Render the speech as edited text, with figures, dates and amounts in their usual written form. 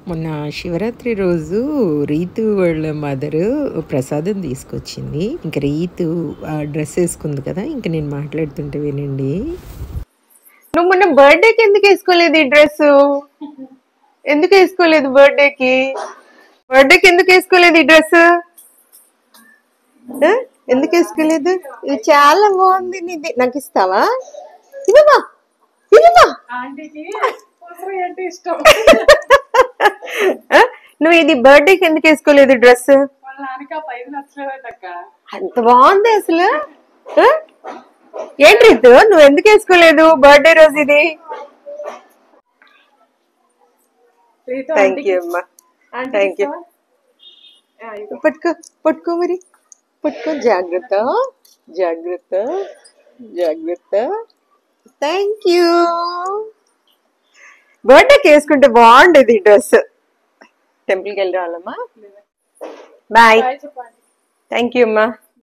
మొన్న శివరాత్రి రోజు రీతు వాళ్ళ మదరు ప్రసాదం తీసుకొచ్చింది. ఇంక రీతు డ్రెస్ వేసుకుంది కదా, ఇంక నేను మాట్లాడుతుంటే వినండి. నువ్వు మొన్న బర్త్డేకి ఎందుకు వేసుకోలేదు ఈ డ్రెస్? ఎందుకు వేసుకోలేదు బర్త్డేకి? ఎందుకు వేసుకోలేదు ఈ డ్రెస్? ఎందుకు వేసుకోలేదు? ఇది చాలా బాగుంది నీది. నాకు ఇస్తావా? ఇవ్వమా ఇవ్వమా. నువ్వు ఇది బర్త్డేకి ఎందుకు వేసుకోలేదు డ్రెస్? అంత బాగుంది అసలు. ఏంటి రీతు, నువ్వు ఎందుకు వేసుకోలేదు బర్త్డే రోజు ఇది? థ్యాంక్ యూ అమ్మా, థ్యాంక్ యూ. పట్టుకో పట్టుకో మరి పట్టుకో. జాగ్రత్త జాగ్రత్త జాగ్రత్త. Thank you. బర్త్డేకి వేసుకుంటే బాగుండేది ఈ డ్రెస్. టెంపుల్కి వెళ్ళి రావాలమ్మా. బాయ్. థ్యాంక్ యూ అమ్మా.